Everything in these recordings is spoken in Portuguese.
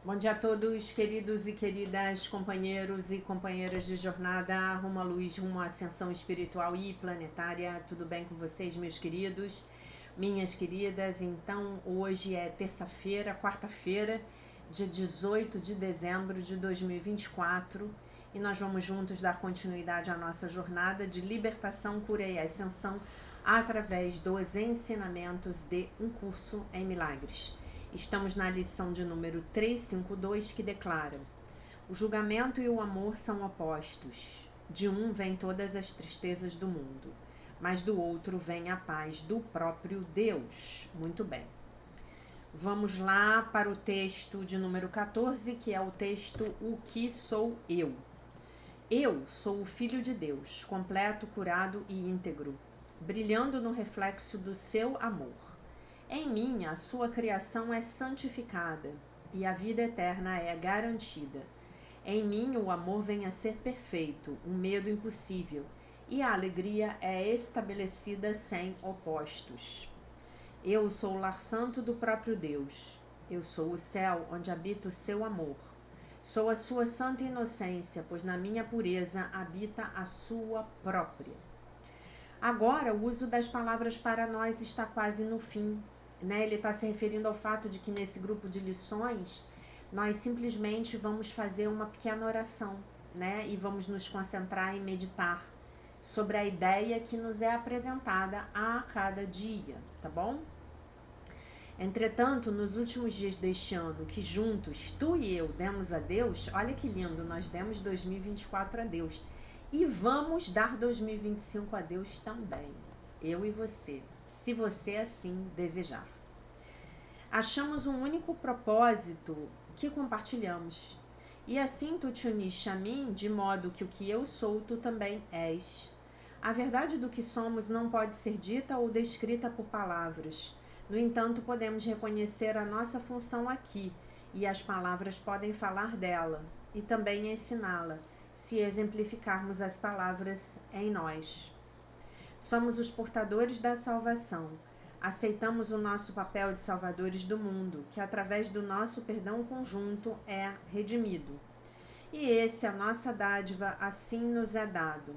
Bom dia a todos, queridos e queridas companheiros e companheiras de jornada rumo à luz, rumo à ascensão espiritual e planetária. Tudo bem com vocês, meus queridos, minhas queridas? Então, hoje é terça-feira, quarta-feira, dia 18 de dezembro de 2024, e nós vamos juntos dar continuidade à nossa jornada de libertação, cura e ascensão através dos ensinamentos de Um Curso em Milagres. Estamos na lição de número 352, que declara: o julgamento e o amor são opostos. De um vem todas as tristezas do mundo, mas do outro vem a paz do próprio Deus. Muito bem. Vamos lá para o texto de número 14, que é o texto O que sou eu? Eu sou o Filho de Deus, completo, curado e íntegro, brilhando no reflexo do seu amor. Em mim, a sua criação é santificada e a vida eterna é garantida. Em mim, o amor vem a ser perfeito, o medo impossível, e a alegria é estabelecida sem opostos. Eu sou o lar santo do próprio Deus. Eu sou o céu onde habita o seu amor. Sou a sua santa inocência, pois na minha pureza habita a sua própria. Agora, o uso das palavras para nós está quase no fim. Ele está se referindo ao fato de que nesse grupo de lições nós simplesmente vamos fazer uma pequena oração, e vamos nos concentrar em meditar sobre a ideia que nos é apresentada a cada dia, tá bom? Entretanto, nos últimos dias deste ano, que juntos, tu e eu, demos a Deus, olha que lindo, nós demos 2024 a Deus. E vamos dar 2025 a Deus também, eu e você, se você assim desejar. Achamos um único propósito que compartilhamos. E assim tu te uniste a mim, de modo que o que eu sou, tu também és. A verdade do que somos não pode ser dita ou descrita por palavras. No entanto, podemos reconhecer a nossa função aqui, e as palavras podem falar dela, e também ensiná-la, se exemplificarmos as palavras em nós. Somos os portadores da salvação. Aceitamos o nosso papel de salvadores do mundo, que através do nosso perdão conjunto é redimido. E esse, a nossa dádiva, assim nos é dado.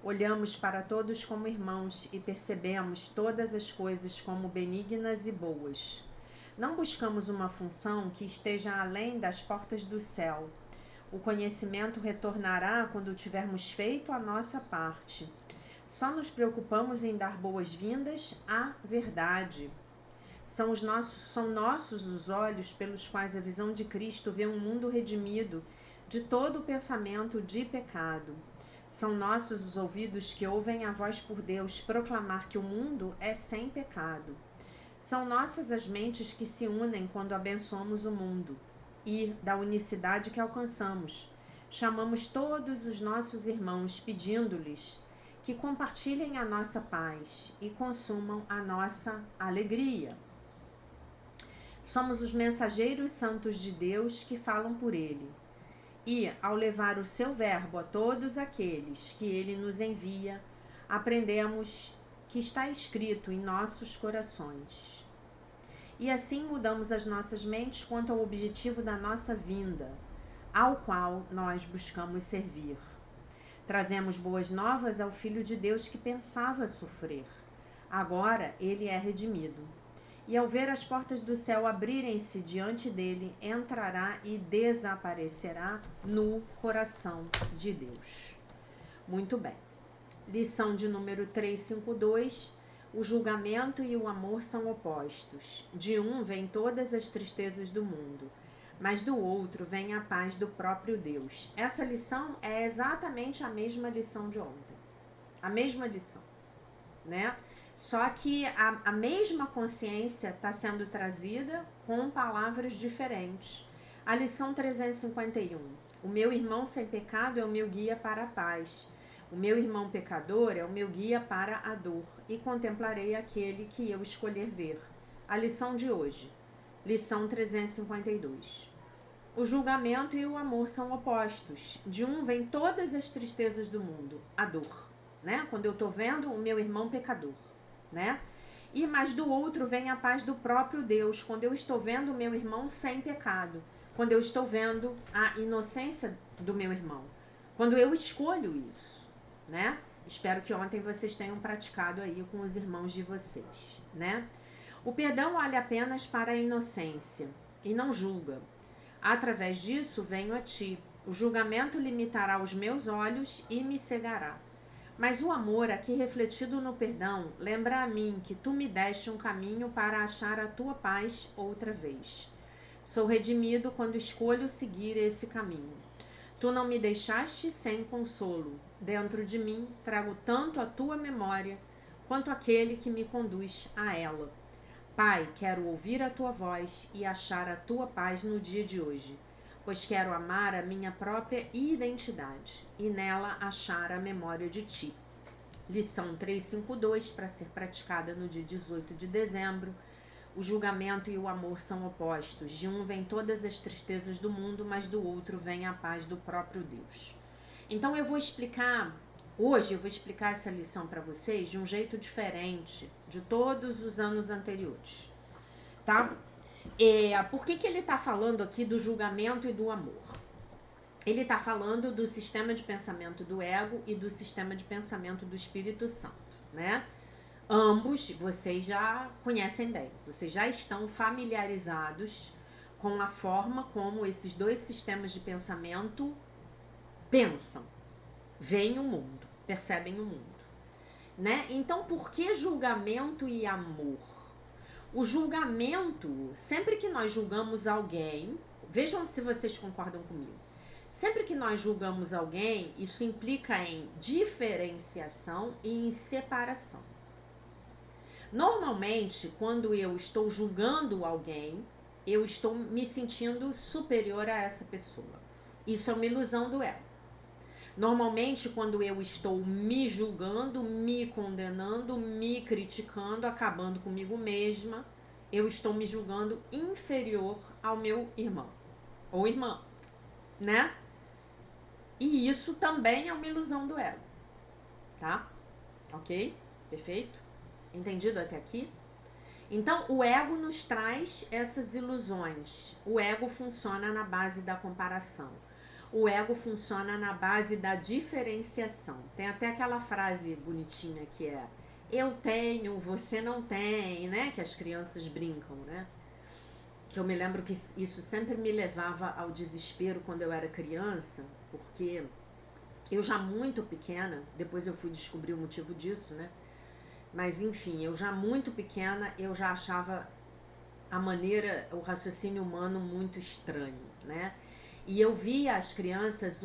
Olhamos para todos como irmãos e percebemos todas as coisas como benignas e boas. Não buscamos uma função que esteja além das portas do céu. O conhecimento retornará quando tivermos feito a nossa parte. Só nos preocupamos em dar boas-vindas à verdade. São nossos os olhos pelos quais a visão de Cristo vê um mundo redimido de todo o pensamento de pecado. São nossos os ouvidos que ouvem a voz por Deus proclamar que o mundo é sem pecado. São nossas as mentes que se unem quando abençoamos o mundo. E, da unicidade que alcançamos, chamamos todos os nossos irmãos pedindo-lhes que compartilhem a nossa paz e consumam a nossa alegria. Somos os mensageiros santos de Deus que falam por ele. E, ao levar o seu verbo a todos aqueles que ele nos envia, aprendemos que está escrito em nossos corações. E assim mudamos as nossas mentes quanto ao objetivo da nossa vinda, ao qual nós buscamos servir. Trazemos boas novas ao Filho de Deus que pensava sofrer. Agora ele é redimido. E ao ver as portas do céu abrirem-se diante dele, entrará e desaparecerá no coração de Deus. Muito bem. Lição de número 352. O julgamento e o amor são opostos. De um vem todas as tristezas do mundo, mas do outro vem a paz do próprio Deus. Essa lição é exatamente a mesma lição de ontem. A mesma lição, Só que a mesma consciência está sendo trazida com palavras diferentes. A lição 351. O meu irmão sem pecado é o meu guia para a paz. O meu irmão pecador é o meu guia para a dor. E contemplarei aquele que eu escolher ver. A lição de hoje. Lição 352. O julgamento e o amor são opostos. De um vem todas as tristezas do mundo. A dor, Quando eu estou vendo o meu irmão pecador, E mas do outro vem a paz do próprio Deus, quando eu estou vendo o meu irmão sem pecado, quando eu estou vendo a inocência do meu irmão, quando eu escolho isso, né? Espero que ontem vocês tenham praticado aí com os irmãos de vocês, né? O perdão olha apenas para a inocência e não julga. Através disso venho a ti. O julgamento limitará os meus olhos e me cegará. Mas o amor, aqui refletido no perdão, lembra a mim que tu me deste um caminho para achar a tua paz outra vez. Sou redimido quando escolho seguir esse caminho. Tu não me deixaste sem consolo. Dentro de mim trago tanto a tua memória quanto aquele que me conduz a ela. Pai, quero ouvir a tua voz e achar a tua paz no dia de hoje, pois quero amar a minha própria identidade e nela achar a memória de ti. Lição 352, para ser praticada no dia 18 de dezembro. O julgamento e o amor são opostos. De um vem todas as tristezas do mundo, mas do outro vem a paz do próprio Deus. Então hoje eu vou explicar essa lição para vocês de um jeito diferente de todos os anos anteriores, tá? Por que ele está falando aqui do julgamento e do amor? Ele está falando do sistema de pensamento do ego e do sistema de pensamento do Espírito Santo, né? Ambos vocês já conhecem bem, vocês já estão familiarizados com a forma como esses dois sistemas de pensamento pensam, veem o mundo, percebem o mundo, né? Então, por que julgamento e amor? O julgamento, sempre que nós julgamos alguém, vejam se vocês concordam comigo. Sempre que nós julgamos alguém, isso implica em diferenciação e em separação. Normalmente, quando eu estou julgando alguém, eu estou me sentindo superior a essa pessoa. Isso é uma ilusão do ego. Normalmente, quando eu estou me julgando, me condenando, me criticando, acabando comigo mesma, eu estou me julgando inferior ao meu irmão ou irmã, né? E isso também é uma ilusão do ego, tá? Ok? Perfeito? Entendido até aqui? Então, o ego nos traz essas ilusões. O ego funciona na base da comparação. O ego funciona na base da diferenciação. Tem até aquela frase bonitinha que é: eu tenho, você não tem, né? Que as crianças brincam, né? Que eu me lembro que isso sempre me levava ao desespero quando eu era criança, porque eu já muito pequena, depois eu fui descobrir o motivo disso, né? Mas enfim, eu já muito pequena, eu já achava o raciocínio humano muito estranho, né? E eu via as crianças,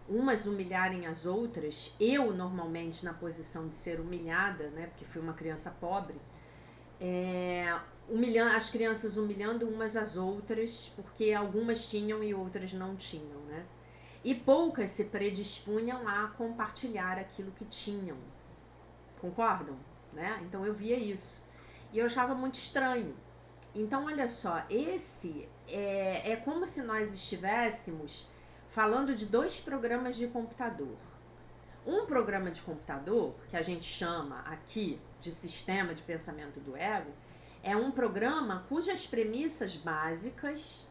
umas humilharem as outras, eu normalmente na posição de ser humilhada, né? Porque fui uma criança pobre, as crianças humilhando umas às outras, porque algumas tinham e outras não tinham, né? E poucas se predispunham a compartilhar aquilo que tinham. Concordam? Né? Então eu via isso. E eu achava muito estranho. Então, olha só, esse é como se nós estivéssemos falando de dois programas de computador. Um programa de computador, que a gente chama aqui de sistema de pensamento do ego, é um programa cujas premissas básicas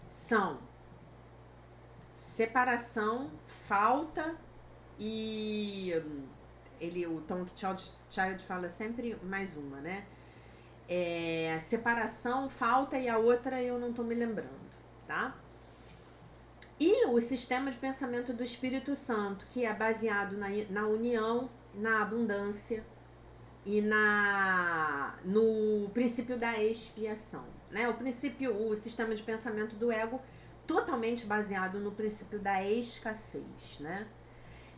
são separação, falta e... o Tom Child fala sempre mais uma, né? Separação, falta e a outra eu não tô me lembrando, tá? E o sistema de pensamento do Espírito Santo, que é baseado na união, na abundância e no princípio da expiação, né? O sistema de pensamento do ego totalmente baseado no princípio da escassez, né?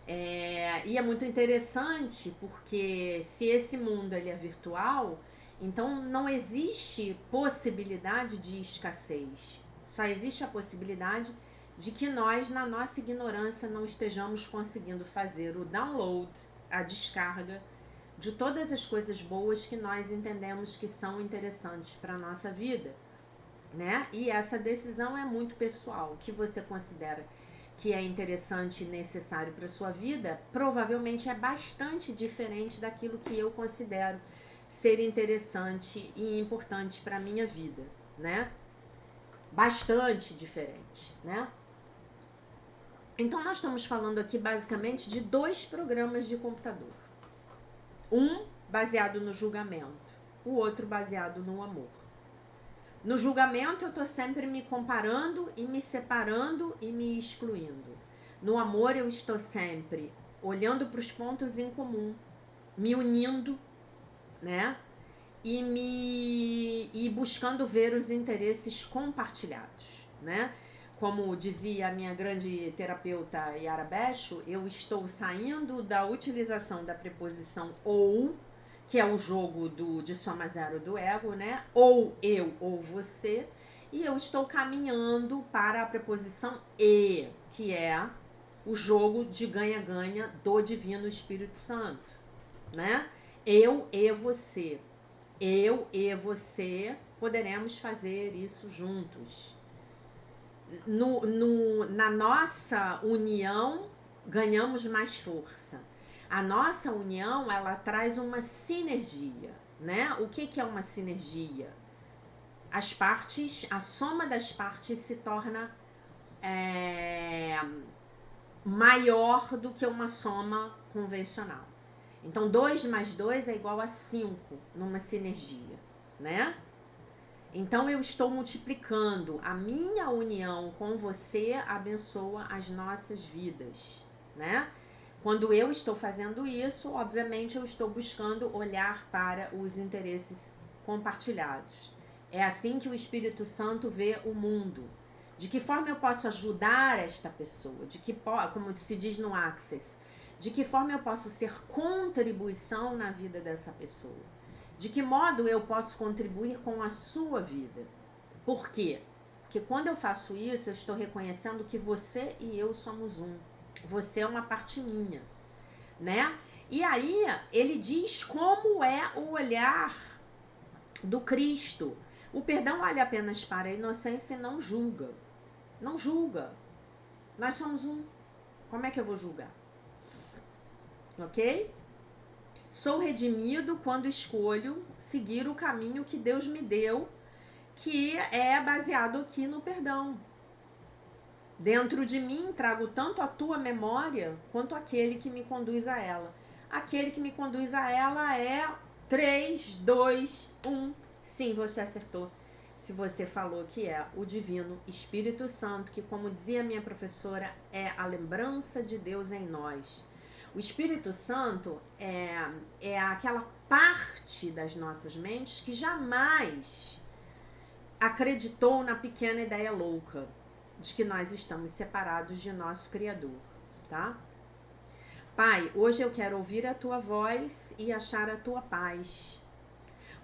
E é muito interessante porque se esse mundo ele é virtual, então não existe possibilidade de escassez. Só existe a possibilidade de que nós, na nossa ignorância, não estejamos conseguindo fazer o download, a descarga de todas as coisas boas que nós entendemos que são interessantes para a nossa vida, né? E essa decisão é muito pessoal. O que você considera que é interessante e necessário para sua vida, provavelmente é bastante diferente daquilo que eu considero ser interessante e importante para a minha vida, né? Bastante diferente, né? Então, nós estamos falando aqui basicamente de 2 programas de computador. Um baseado no julgamento, o outro baseado no amor. No julgamento, eu tô sempre me comparando e me separando e me excluindo. No amor, eu estou sempre olhando para os pontos em comum, me unindo, né? E buscando ver os interesses compartilhados, né? Como dizia a minha grande terapeuta Yara Becho, eu estou saindo da utilização da preposição ou, que é o jogo de soma zero do ego, né? Ou eu ou você, e eu estou caminhando para a preposição e, que é o jogo de ganha-ganha do Divino Espírito Santo, né? Eu e você. Eu e você poderemos fazer isso juntos. Na nossa união, ganhamos mais força. A nossa união, ela traz uma sinergia, né? O que é uma sinergia? As partes, a soma das partes se torna maior do que uma soma convencional. Então, 2 mais 2 é igual a 5 numa sinergia, né? Então, eu estou multiplicando. A minha união com você abençoa as nossas vidas, né? Quando eu estou fazendo isso, obviamente, eu estou buscando olhar para os interesses compartilhados. É assim que o Espírito Santo vê o mundo. De que forma eu posso ajudar esta pessoa? Como se diz no Access, de que forma eu posso ser contribuição na vida dessa pessoa? De que modo eu posso contribuir com a sua vida? Por quê? Porque quando eu faço isso, eu estou reconhecendo que você e eu somos um. Você é uma parte minha, né? E aí, ele diz como é o olhar do Cristo. O perdão olha apenas para a inocência e não julga. Não julga. Nós somos um. Como é que eu vou julgar? Ok? Sou redimido quando escolho seguir o caminho que Deus me deu, que é baseado aqui no perdão. Dentro de mim trago tanto a tua memória quanto aquele que me conduz a ela. Aquele que me conduz a ela é 3, 2, 1. Sim, você acertou. Se você falou que é o Divino Espírito Santo, que, como dizia minha professora, é a lembrança de Deus em nós. O Espírito Santo é aquela parte das nossas mentes que jamais acreditou na pequena ideia louca de que nós estamos separados de nosso Criador, tá? Pai, hoje eu quero ouvir a tua voz e achar a tua paz,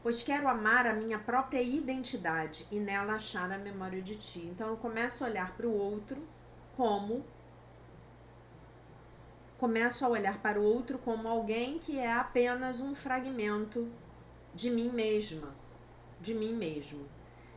pois quero amar a minha própria identidade e nela achar a memória de ti. Então eu começo a olhar para o outro como alguém que é apenas um fragmento de mim mesma, de mim mesmo,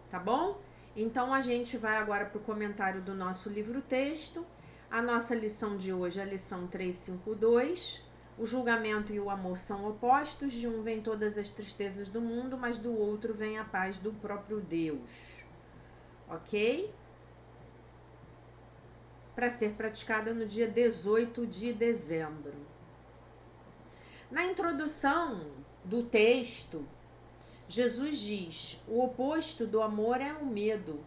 tá bom? Então a gente vai agora para o comentário do nosso livro-texto. A nossa lição de hoje é a lição 352. O julgamento e o amor são opostos, de um vem todas as tristezas do mundo, mas do outro vem a paz do próprio Deus. Ok? Para ser praticada no dia 18 de dezembro. Na introdução do texto, Jesus diz: o oposto do amor é o medo,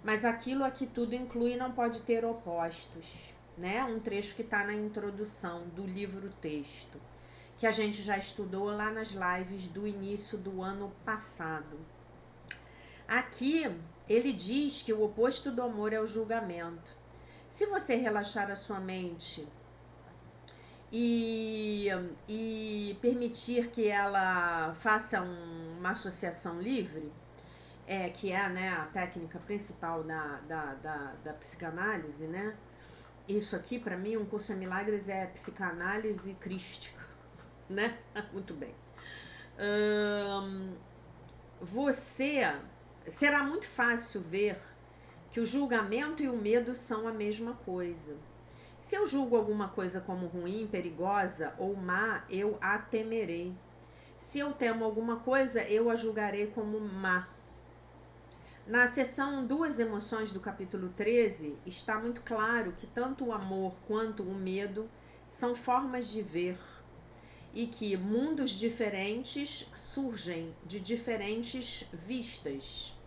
mas aquilo a que tudo inclui não pode ter opostos, né? Um trecho que está na introdução do livro-texto, que a gente já estudou lá nas lives do início do ano passado. Aqui, ele diz que o oposto do amor é o julgamento. Se você relaxar a sua mente e permitir que ela faça uma associação livre, que é, né, a técnica principal da psicanálise, né? Isso aqui, para mim, um curso em milagres é psicanálise crística, né? Muito bem. Será muito fácil ver que o julgamento e o medo são a mesma coisa. Se eu julgo alguma coisa como ruim, perigosa ou má, eu a temerei. Se eu temo alguma coisa, eu a julgarei como má. Na seção Duas Emoções do capítulo 13, está muito claro que tanto o amor quanto o medo são formas de ver e que mundos diferentes surgem de diferentes vistas.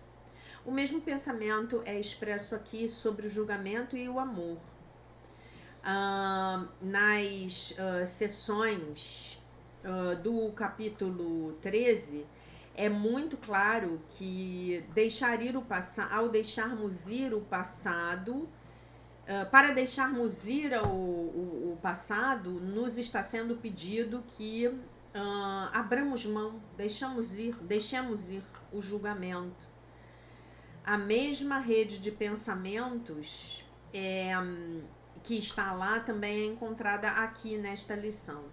O mesmo pensamento é expresso aqui sobre o julgamento e o amor. Nas sessões do capítulo 13, é muito claro que ao deixarmos ir o passado, para deixarmos ir o passado, nos está sendo pedido que abramos mão, deixemos ir o julgamento. A mesma rede de pensamentos que está lá também é encontrada aqui nesta lição.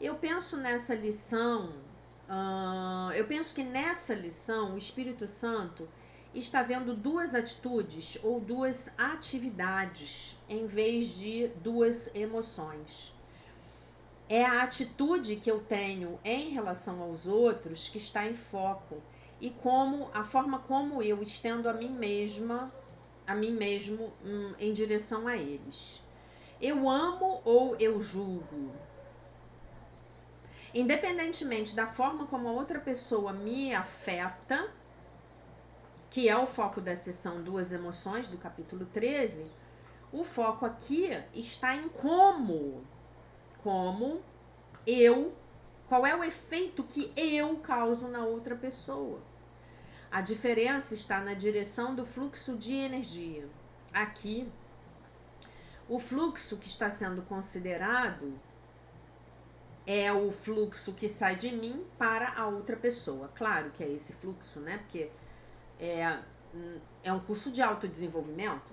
Eu penso que nessa lição o Espírito Santo está vendo duas atitudes ou duas atividades em vez de duas emoções. É a atitude que eu tenho em relação aos outros que está em foco e a forma como eu estendo a mim mesmo em direção a eles. Eu amo ou eu julgo? Independentemente da forma como a outra pessoa me afeta, que é o foco da sessão Duas Emoções do capítulo 13, o foco aqui está em qual é o efeito que eu causo na outra pessoa. A diferença está na direção do fluxo de energia. Aqui, o fluxo que está sendo considerado é o fluxo que sai de mim para a outra pessoa. Claro que é esse fluxo, né? Porque é um curso de autodesenvolvimento.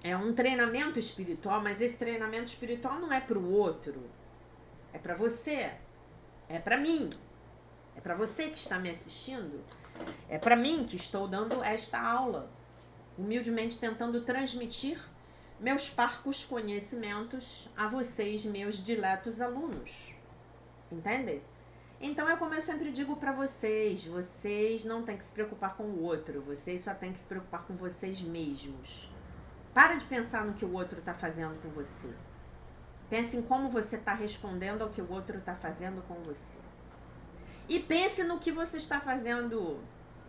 É um treinamento espiritual, mas esse treinamento espiritual não é para o outro. É para você. É para mim. É para você que está me assistindo. É para mim que estou dando esta aula. Humildemente tentando transmitir meus parcos conhecimentos a vocês, meus diletos alunos. Entende? Então é como eu sempre digo para vocês não têm que se preocupar com o outro, vocês só têm que se preocupar com vocês mesmos. Para de pensar no que o outro está fazendo com você. Pense em como você está respondendo ao que o outro está fazendo com você. E pense no que você está fazendo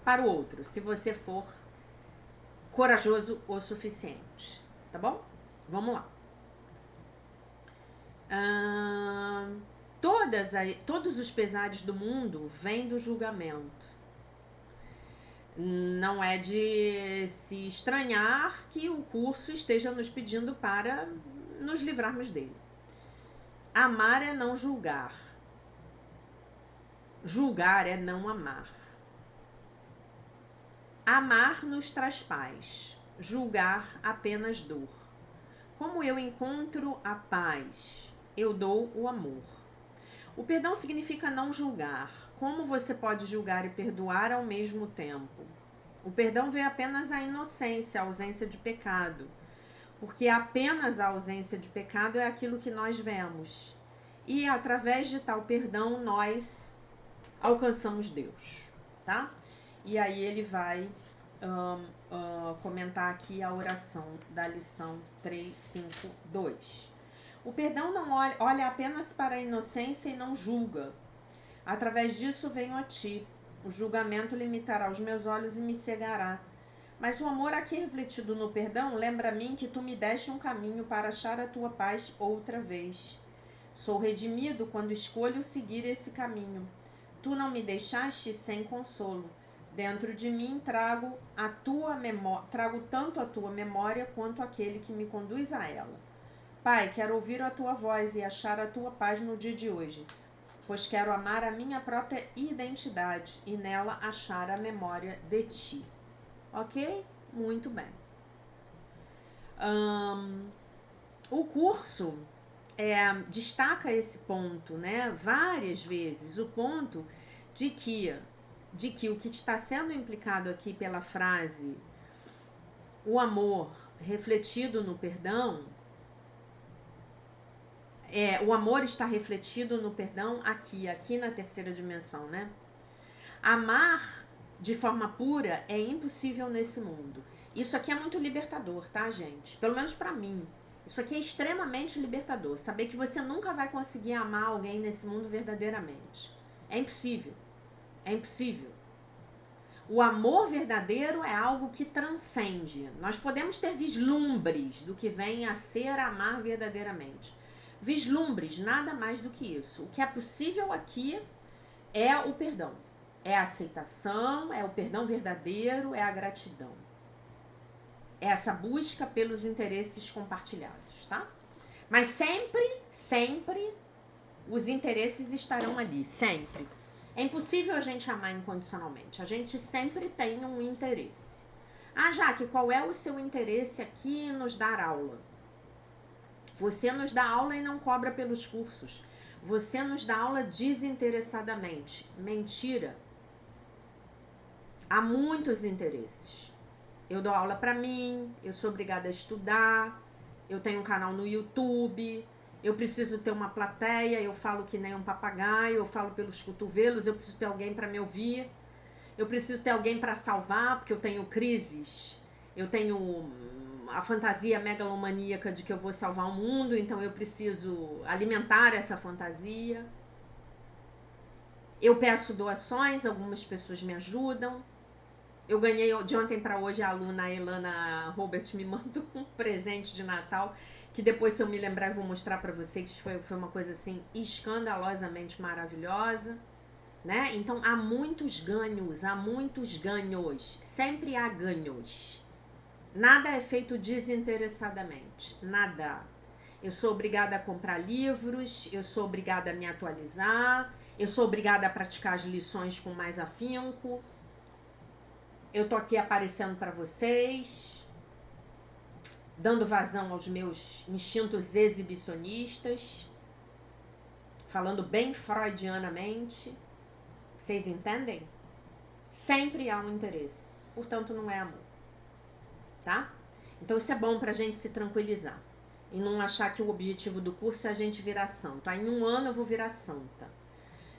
para o outro, se você for corajoso o suficiente. Tá bom? Vamos lá. Todos os pesares do mundo vêm do julgamento. Não é de se estranhar que o curso esteja nos pedindo para nos livrarmos dele. Amar é não julgar. Julgar é não amar. Amar nos traz paz. Julgar apenas dor. Como eu encontro a paz? Eu dou o amor. O perdão significa não julgar. Como você pode julgar e perdoar ao mesmo tempo? O perdão vê apenas a inocência, a ausência de pecado. Porque apenas a ausência de pecado é aquilo que nós vemos. E através de tal perdão nós alcançamos Deus, tá? E aí ele vai comentar aqui a oração da lição 352. O perdão não olha apenas para a inocência e não julga. Através disso venho a ti. O julgamento limitará os meus olhos e me cegará. Mas o amor aqui refletido no perdão lembra a mim que tu me deste um caminho para achar a tua paz outra vez. Sou redimido quando escolho seguir esse caminho. Tu não me deixaste sem consolo. Dentro de mim trago tanto a tua memória quanto aquele que me conduz a ela. Pai, quero ouvir a tua voz e achar a tua paz no dia de hoje, pois quero amar a minha própria identidade e nela achar a memória de ti. Ok? Muito bem. O curso destaca esse ponto, né? Várias vezes, o ponto de que o que está sendo implicado aqui pela frase o amor refletido no perdão o amor está refletido no perdão aqui na terceira dimensão, né? Amar de forma pura é impossível nesse mundo. Isso aqui é muito libertador, tá, gente? Pelo menos pra mim. Isso aqui é extremamente libertador. Saber que você nunca vai conseguir amar alguém nesse mundo verdadeiramente. É impossível. É impossível. O amor verdadeiro é algo que transcende. Nós podemos ter vislumbres do que vem a ser amar verdadeiramente. Vislumbres, nada mais do que isso. O que é possível aqui é o perdão. É a aceitação, é o perdão verdadeiro, é a gratidão. É essa busca pelos interesses compartilhados, tá? Mas sempre os interesses estarão ali, sempre. É impossível a gente amar incondicionalmente. A gente sempre tem um interesse. Ah, Jaque, qual é o seu interesse aqui em nos dar aula? Você nos dá aula e não cobra pelos cursos. Você nos dá aula desinteressadamente. Mentira. Há muitos interesses. Eu dou aula pra mim, eu sou obrigada a estudar, eu tenho um canal no YouTube, eu preciso ter uma plateia, eu falo que nem um papagaio, eu falo pelos cotovelos, eu preciso ter alguém pra me ouvir, eu preciso ter alguém pra salvar, porque eu tenho crises, eu tenho a fantasia megalomaníaca de que eu vou salvar o mundo, então eu preciso alimentar essa fantasia. Eu peço doações, algumas pessoas me ajudam. Eu ganhei de ontem para hoje, a aluna Elana Robert me mandou um presente de Natal, que depois, se eu me lembrar, eu vou mostrar para vocês. Foi uma coisa assim escandalosamente maravilhosa, né? Então há muitos ganhos, sempre há ganhos. Nada é feito desinteressadamente, nada. Eu sou obrigada a comprar livros, eu sou obrigada a me atualizar, eu sou obrigada a praticar as lições com mais afinco. Eu tô aqui aparecendo para vocês, dando vazão aos meus instintos exibicionistas, falando bem freudianamente. Vocês entendem? Sempre há um interesse, portanto não é amor, tá? Então isso é bom pra gente se tranquilizar e não achar que o objetivo do curso é a gente virar santo. Aí em um ano eu vou virar santa.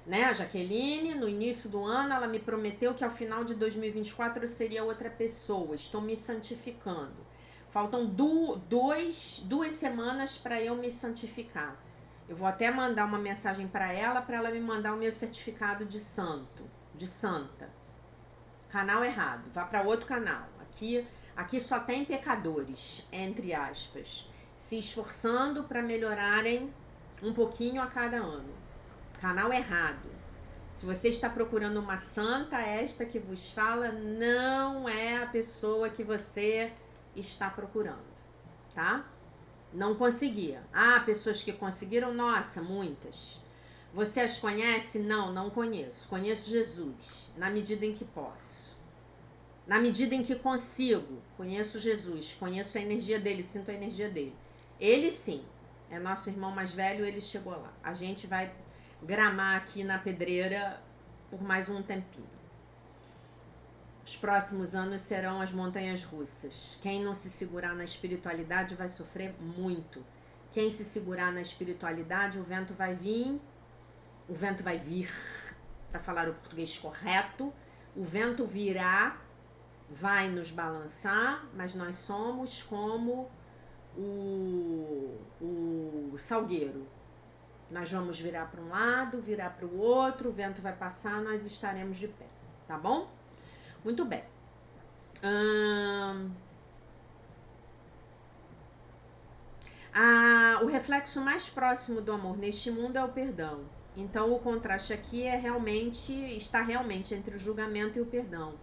Né? A Jaqueline, no início do ano, ela me prometeu que ao final de 2024 eu seria outra pessoa. Estou me santificando. Faltam duas semanas para eu me santificar. Eu vou até mandar uma mensagem para ela me mandar o meu certificado de santo, de santa. Canal errado, vá para outro canal. Aqui só tem pecadores, entre aspas, se esforçando para melhorarem um pouquinho a cada ano. Canal errado. Se você está procurando uma santa, esta que vos fala não é a pessoa que você está procurando, tá? Não conseguia. Ah, pessoas que conseguiram, nossa, muitas. Você as conhece? Não, não conheço. Conheço Jesus, na medida em que posso. Na medida em que consigo, conheço Jesus, conheço a energia dele, sinto a energia dele. Ele sim, é nosso irmão mais velho, ele chegou lá. A gente vai gramar aqui na pedreira por mais um tempinho. Os próximos anos serão as montanhas russas. Quem não se segurar na espiritualidade vai sofrer muito. Quem se segurar na espiritualidade, o vento vai vir, para falar o português correto, o vento virá, vai nos balançar, mas nós somos como o salgueiro. Nós vamos virar para um lado, virar para o outro, o vento vai passar, nós estaremos de pé, tá bom? Muito bem. O reflexo mais próximo do amor neste mundo é o perdão. Então o contraste aqui está realmente entre o julgamento e o perdão.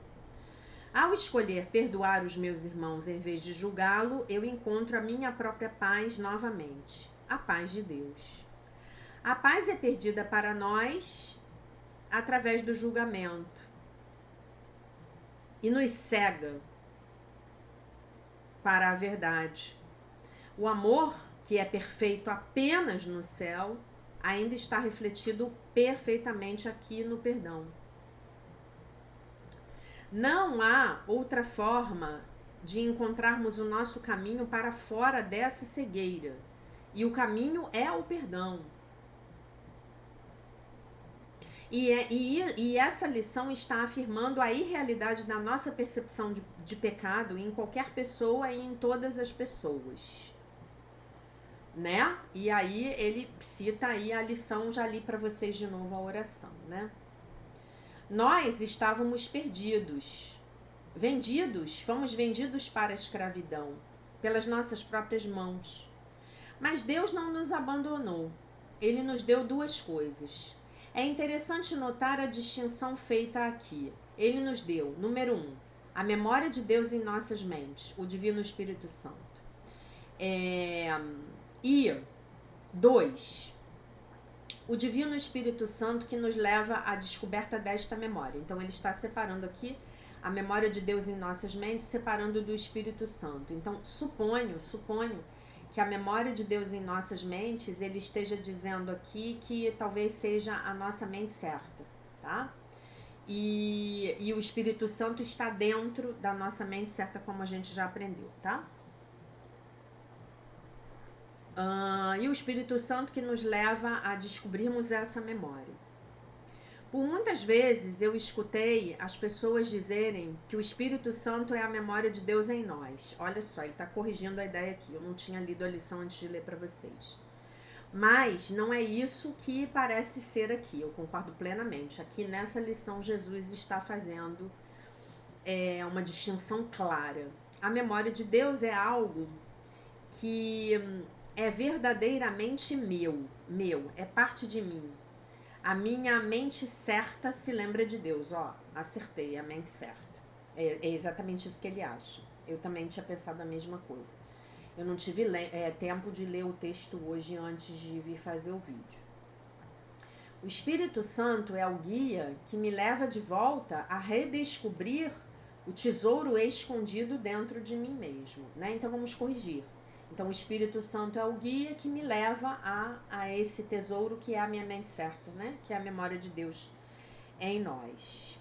Ao escolher perdoar os meus irmãos em vez de julgá-lo, eu encontro a minha própria paz novamente, a paz de Deus. A paz é perdida para nós através do julgamento e nos cega para a verdade. O amor, que é perfeito apenas no céu, ainda está refletido perfeitamente aqui no perdão. Não há outra forma de encontrarmos o nosso caminho para fora dessa cegueira E o caminho é o perdão. E essa lição está afirmando a irrealidade da nossa percepção de pecado em qualquer pessoa e em todas as pessoas. Né? E aí ele cita aí a lição, já li para vocês de novo a oração, né? Nós estávamos perdidos, fomos vendidos para a escravidão, pelas nossas próprias mãos. Mas Deus não nos abandonou. Ele nos deu duas coisas. É interessante notar a distinção feita aqui. Ele nos deu, número 1, a memória de Deus em nossas mentes, o Divino Espírito Santo. E 2, o Divino Espírito Santo que nos leva à descoberta desta memória. Então ele está separando aqui a memória de Deus em nossas mentes, separando do Espírito Santo. Então suponho que a memória de Deus em nossas mentes, ele esteja dizendo aqui que talvez seja a nossa mente certa, tá? E o Espírito Santo está dentro da nossa mente certa, como a gente já aprendeu, tá? E o Espírito Santo que nos leva a descobrirmos essa memória. Por muitas vezes eu escutei as pessoas dizerem que o Espírito Santo é a memória de Deus em nós. Olha só, ele está corrigindo a ideia aqui. Eu não tinha lido a lição antes de ler para vocês. Mas não é isso que parece ser aqui. Eu concordo plenamente. Aqui nessa lição Jesus está fazendo uma distinção clara. A memória de Deus é algo que é verdadeiramente meu, é parte de mim. A minha mente certa se lembra de Deus. Acertei, a mente certa. É exatamente isso que ele acha. Eu também tinha pensado a mesma coisa. Eu não tive tempo de ler o texto hoje antes de vir fazer o vídeo. O Espírito Santo é o guia que me leva de volta a redescobrir o tesouro escondido dentro de mim mesmo, né? Então vamos corrigir. Então o Espírito Santo é o guia que me leva a esse tesouro que é a minha mente certa, né? Que é a memória de Deus em nós.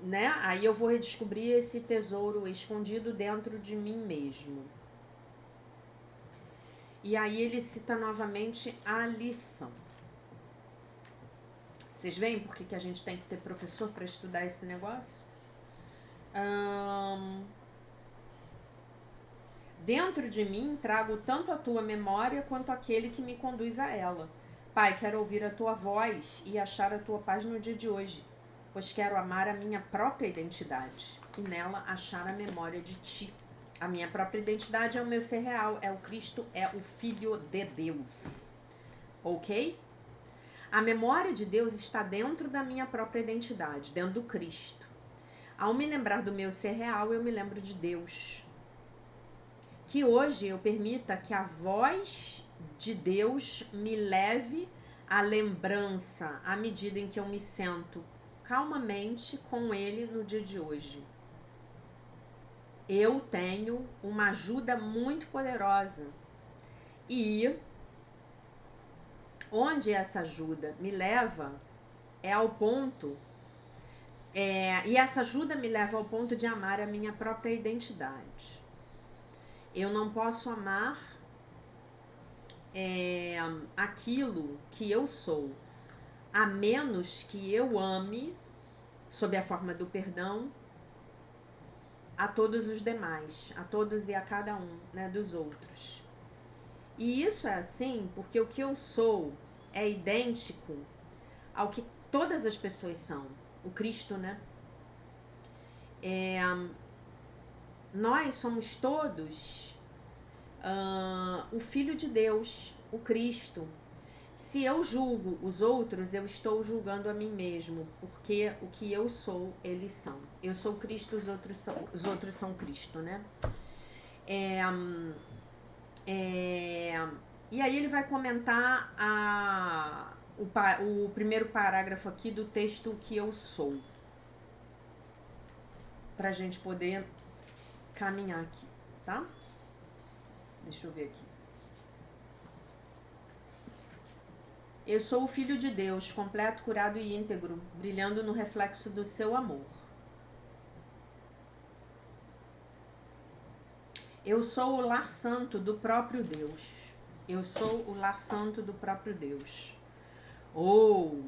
Né? Aí eu vou redescobrir esse tesouro escondido dentro de mim mesmo. E aí ele cita novamente a lição. Vocês veem por que a gente tem que ter professor para estudar esse negócio? Dentro de mim trago tanto a tua memória quanto aquele que me conduz a ela. Pai, quero ouvir a tua voz e achar a tua paz no dia de hoje, pois quero amar a minha própria identidade e nela achar a memória de ti. A minha própria identidade é o meu ser real, é o Cristo, é o Filho de Deus. Ok? A memória de Deus está dentro da minha própria identidade, dentro do Cristo. Ao me lembrar do meu ser real, eu me lembro de Deus. Que hoje eu permita que a voz de Deus me leve à lembrança à medida em que eu me sento calmamente com Ele no dia de hoje. Eu tenho uma ajuda muito poderosa. E onde essa ajuda me leva é ao ponto... e essa ajuda me leva ao ponto de amar a minha própria identidade. Eu não posso amar aquilo que eu sou, a menos que eu ame, sob a forma do perdão, a todos os demais, a todos e a cada um, né, dos outros. E isso é assim porque o que eu sou é idêntico ao que todas as pessoas são. O Cristo, né? Nós somos todos o Filho de Deus, o Cristo. Se eu julgo os outros, eu estou julgando a mim mesmo, porque o que eu sou, eles são. Eu sou Cristo, os outros são Cristo, né? E aí ele vai comentar o primeiro parágrafo aqui do texto que eu sou, pra gente poder caminhar aqui, tá? Deixa eu ver aqui. Eu sou o Filho de Deus, completo, curado e íntegro, brilhando no reflexo do seu amor. Eu sou o lar santo do próprio Deus. Eu sou o lar santo do próprio Deus. Ou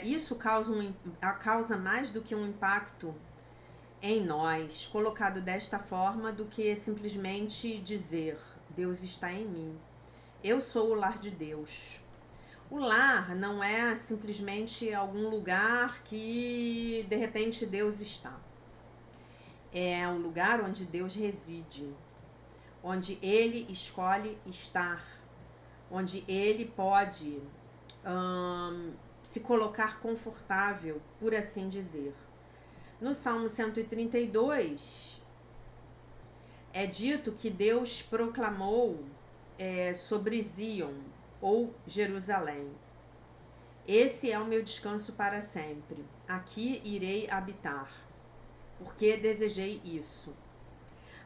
isso causa mais do que um impacto em nós, colocado desta forma, do que simplesmente dizer Deus está em mim. Eu sou o lar de Deus. O lar não é simplesmente algum lugar que de repente Deus está. É um lugar onde Deus reside, onde Ele escolhe estar, onde Ele pode se colocar confortável, por assim dizer. No Salmo 132, é dito que Deus proclamou sobre Zion, ou Jerusalém: esse é o meu descanso para sempre, aqui irei habitar, porque desejei isso.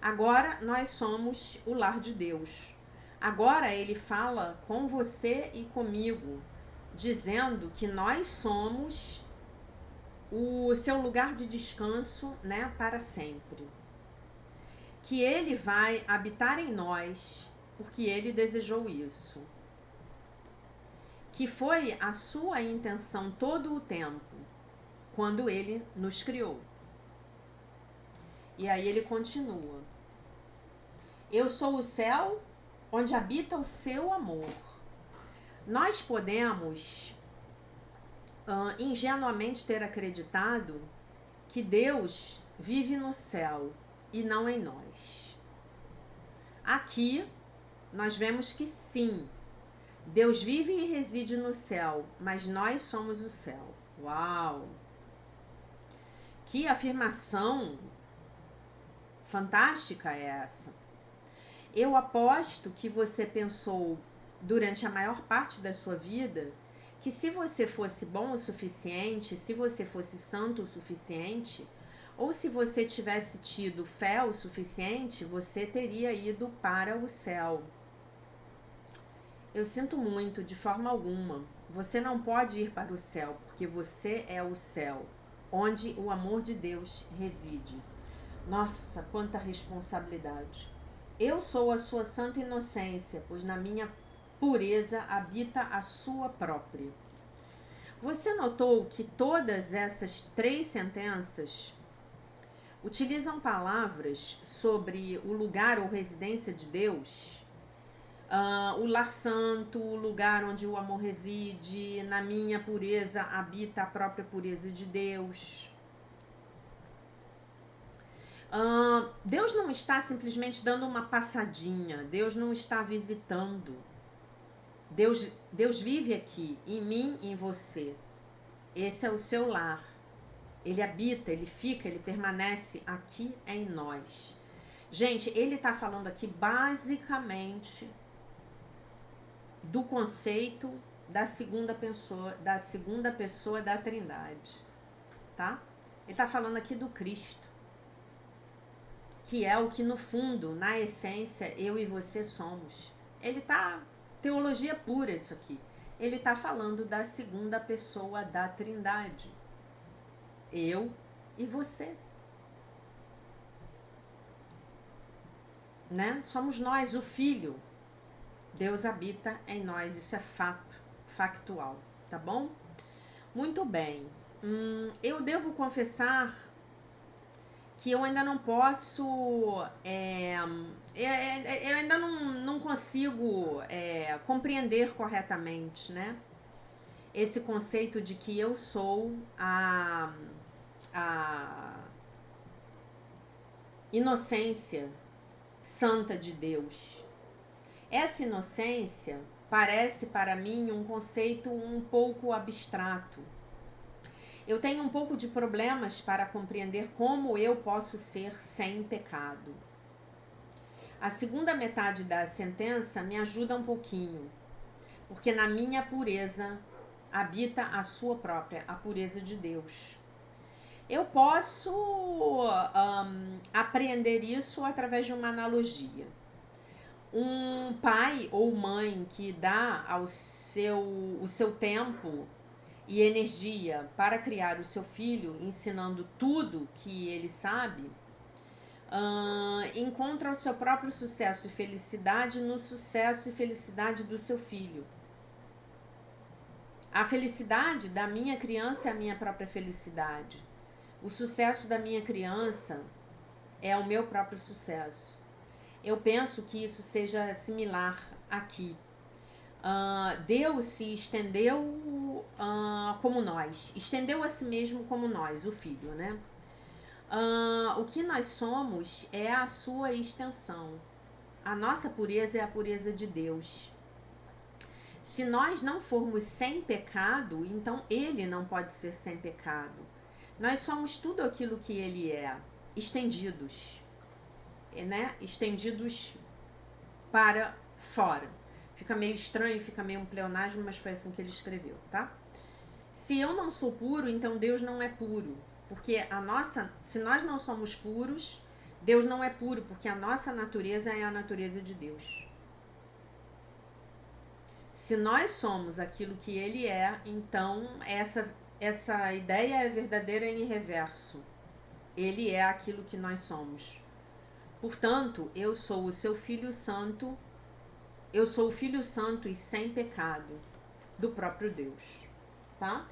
Agora nós somos o lar de Deus. Agora Ele fala com você e comigo, dizendo que nós somos o seu lugar de descanso, né, para sempre. Que Ele vai habitar em nós, porque Ele desejou isso. Que foi a sua intenção todo o tempo, quando Ele nos criou. E aí ele continua: eu sou o céu onde habita o seu amor. Nós podemos ingenuamente ter acreditado que Deus vive no céu e não em nós. Aqui nós vemos que sim, Deus vive e reside no céu, mas nós somos o céu. Uau! Que afirmação fantástica é essa? Eu aposto que você pensou durante a maior parte da sua vida que se você fosse bom o suficiente, se você fosse santo o suficiente, ou se você tivesse tido fé o suficiente, você teria ido para o céu. Eu sinto muito, de forma alguma. Você não pode ir para o céu, porque você é o céu, onde o amor de Deus reside. Nossa, quanta responsabilidade. Eu sou a sua santa inocência, pois na minha pureza habita a sua própria. Você notou que todas essas 3 sentenças utilizam palavras sobre o lugar ou residência de Deus? O lar santo, o lugar onde o amor reside, na minha pureza habita a própria pureza de Deus. Deus não está simplesmente dando uma passadinha, Deus não está visitando. Deus vive aqui, em mim e em você. Esse é o seu lar. Ele habita, ele fica, ele permanece aqui em nós. Gente, ele está falando aqui basicamente do conceito da segunda pessoa da Trindade, tá? Ele está falando aqui do Cristo, que é o que no fundo, na essência, eu e você somos. Ele tá, teologia pura isso aqui. Ele está falando da segunda pessoa da Trindade. Eu e você. Né? Somos nós, o Filho. Deus habita em nós, isso é fato, factual, tá bom? Muito bem. Eu devo confessar que eu ainda não posso, eu ainda não consigo compreender corretamente, né? Esse conceito de que eu sou a inocência santa de Deus. Essa inocência parece para mim um conceito um pouco abstrato. Eu tenho um pouco de problemas para compreender como eu posso ser sem pecado. A segunda metade da sentença me ajuda um pouquinho, porque na minha pureza habita a sua própria, a pureza de Deus. Eu posso aprender isso através de uma analogia. Um pai ou mãe que dá o seu tempo e energia para criar o seu filho, ensinando tudo que ele sabe, Encontra o seu próprio sucesso e felicidade no sucesso e felicidade do seu filho. A felicidade da minha criança é a minha própria felicidade. O sucesso da minha criança é o meu próprio sucesso. Eu penso que isso seja similar aqui. Deus se estendeu como nós, estendeu a si mesmo como nós, o Filho, né? O que nós somos é a sua extensão. A nossa pureza é a pureza de Deus. Se nós não formos sem pecado, então Ele não pode ser sem pecado. Nós somos tudo aquilo que Ele é, estendidos, né? Estendidos para fora. Fica meio estranho, fica meio um pleonasmo, mas foi assim que ele escreveu, tá? Se eu não sou puro, então Deus não é puro. Porque se nós não somos puros, Deus não é puro, porque a nossa natureza é a natureza de Deus. Se nós somos aquilo que Ele é, então essa ideia é verdadeira em reverso. Ele é aquilo que nós somos. Portanto, eu sou o seu Filho Santo, eu sou o Filho Santo e sem pecado do próprio Deus, tá?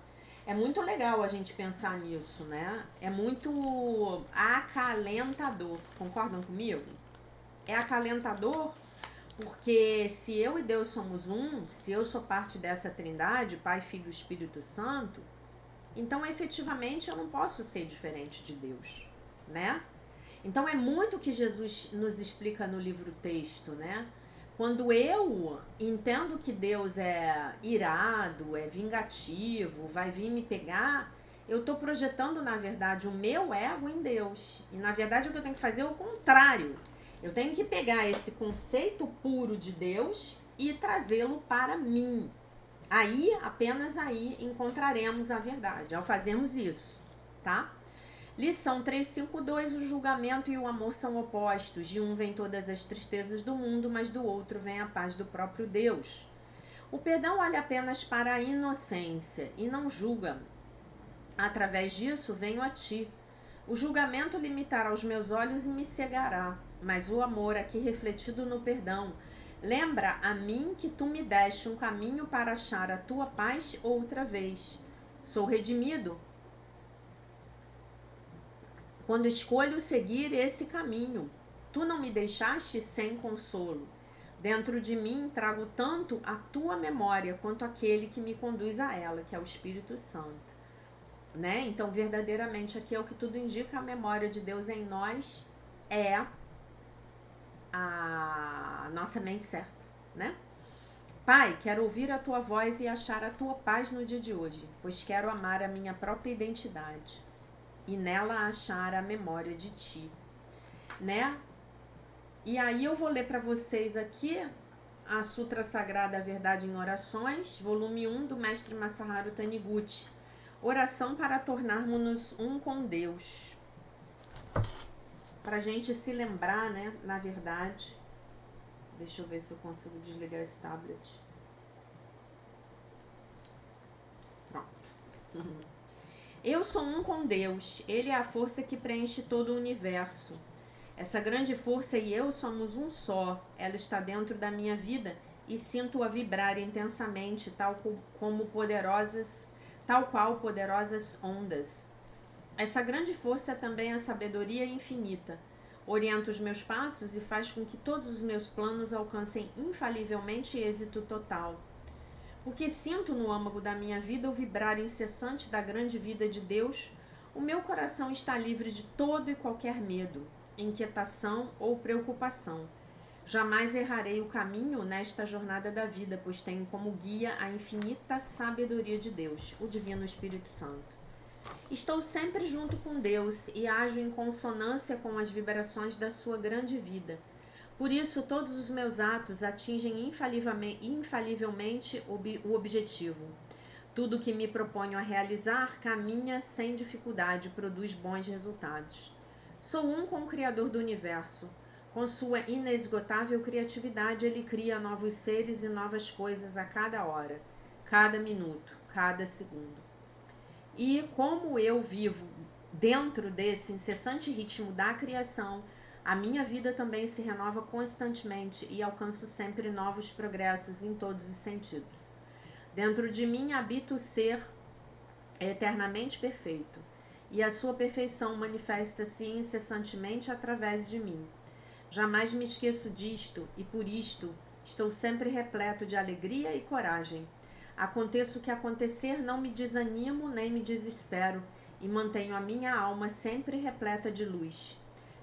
É muito legal a gente pensar nisso, né? É muito acalentador. Concordam comigo? É acalentador porque se eu e Deus somos um, se eu sou parte dessa trindade, Pai, Filho e Espírito Santo, então efetivamente eu não posso ser diferente de Deus, né? Então é muito que Jesus nos explica no livro texto, né? Quando eu entendo que Deus é irado, é vingativo, vai vir me pegar, eu estou projetando, na verdade, o meu ego em Deus. E, na verdade, o que eu tenho que fazer é o contrário. Eu tenho que pegar esse conceito puro de Deus e trazê-lo para mim. Aí, apenas aí, encontraremos a verdade, ao fazermos isso, tá? Lição 352, o julgamento e o amor são opostos. De um vem todas as tristezas do mundo, mas do outro vem a paz do próprio Deus. O perdão olha apenas para a inocência e não julga. Através disso venho a ti. O julgamento limitará os meus olhos e me cegará, mas o amor aqui refletido no perdão lembra a mim que tu me deste um caminho para achar a tua paz outra vez. Sou redimido quando escolho seguir esse caminho. Tu não me deixaste sem consolo. Dentro de mim trago tanto a tua memória quanto aquele que me conduz a ela, que é o Espírito Santo. Né? Então, verdadeiramente, aqui é o que tudo indica, a memória de Deus em nós é a nossa mente certa, né? Pai, quero ouvir a tua voz e achar a tua paz no dia de hoje, pois quero amar a minha própria identidade e nela achar a memória de ti, né? E aí eu vou ler para vocês aqui a Sutra Sagrada, a Verdade em Orações, volume 1 do Mestre Masaharu Taniguchi. Oração para tornarmos-nos um com Deus. Para a gente se lembrar, né, na verdade. Deixa eu ver se eu consigo desligar esse tablet. Pronto. Eu sou um com Deus, Ele é a força que preenche todo o universo. Essa grande força e eu somos um só, ela está dentro da minha vida e sinto-a vibrar intensamente, tal qual poderosas ondas. Essa grande força é também a sabedoria infinita. Orienta os meus passos e faz com que todos os meus planos alcancem infalivelmente êxito total. Porque sinto no âmago da minha vida o vibrar incessante da grande vida de Deus, o meu coração está livre de todo e qualquer medo, inquietação ou preocupação. Jamais errarei o caminho nesta jornada da vida, pois tenho como guia a infinita sabedoria de Deus, o Divino Espírito Santo. Estou sempre junto com Deus e ajo em consonância com as vibrações da sua grande vida. Por isso, todos os meus atos atingem infalivelmente o objetivo. Tudo que me proponho a realizar caminha sem dificuldade e produz bons resultados. Sou um com o Criador do Universo. Com sua inesgotável criatividade, ele cria novos seres e novas coisas a cada hora, cada minuto, cada segundo. E como eu vivo dentro desse incessante ritmo da criação, A minha vida também se renova constantemente e alcanço sempre novos progressos em todos os sentidos. Dentro de mim habita o ser eternamente perfeito, e a sua perfeição manifesta-se incessantemente através de mim. Jamais me esqueço disto, e por isto estou sempre repleto de alegria e coragem. Aconteça o que acontecer, não me desanimo nem me desespero, e mantenho a minha alma sempre repleta de luz.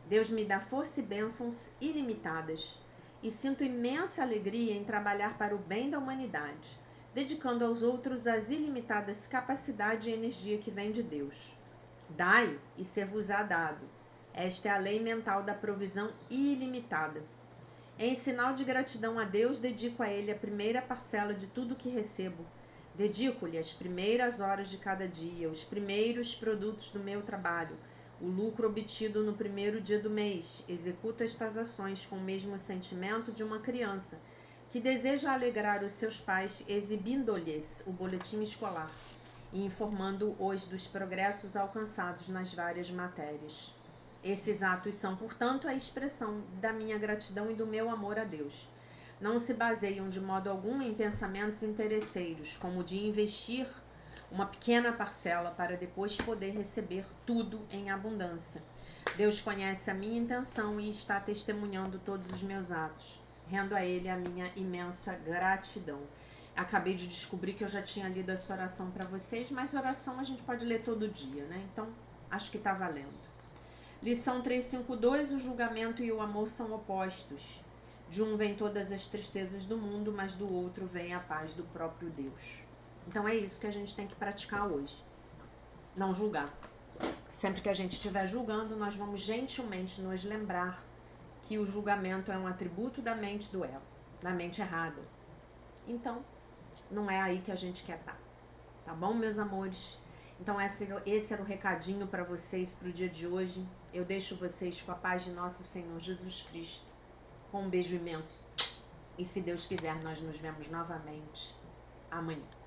Deus me dá força e bênçãos ilimitadas, e sinto imensa alegria em trabalhar para o bem da humanidade, dedicando aos outros as ilimitadas capacidade e energia que vem de Deus. Dai e ser-vos-á dado. Esta é a lei mental da provisão ilimitada. Em sinal de gratidão a Deus, dedico a Ele a primeira parcela de tudo que recebo. Dedico-lhe as primeiras horas de cada dia, os primeiros produtos do meu trabalho, o lucro obtido no primeiro dia do mês. Executo estas ações com o mesmo sentimento de uma criança que deseja alegrar os seus pais, exibindo-lhes o boletim escolar e informando-os dos progressos alcançados nas várias matérias. Esses atos são, portanto, a expressão da minha gratidão e do meu amor a Deus. Não se baseiam de modo algum em pensamentos interesseiros, como de investir uma pequena parcela para depois poder receber tudo em abundância. Deus conhece a minha intenção e está testemunhando todos os meus atos. Rendo a Ele a minha imensa gratidão. Acabei de descobrir que eu já tinha lido essa oração para vocês, mas oração a gente pode ler todo dia, né? Então, acho que está valendo. Lição 352, o julgamento e o amor são opostos. De um vem todas as tristezas do mundo, mas do outro vem a paz do próprio Deus. Então é isso que a gente tem que praticar hoje. Não julgar. Sempre que a gente estiver julgando, nós vamos gentilmente nos lembrar que o julgamento é um atributo da mente do ego, da mente errada. Então, não é aí que a gente quer estar. Tá bom, meus amores? Então esse era o recadinho para vocês para o dia de hoje. Eu deixo vocês com a paz de nosso Senhor Jesus Cristo. Com um beijo imenso. E se Deus quiser, nós nos vemos novamente amanhã.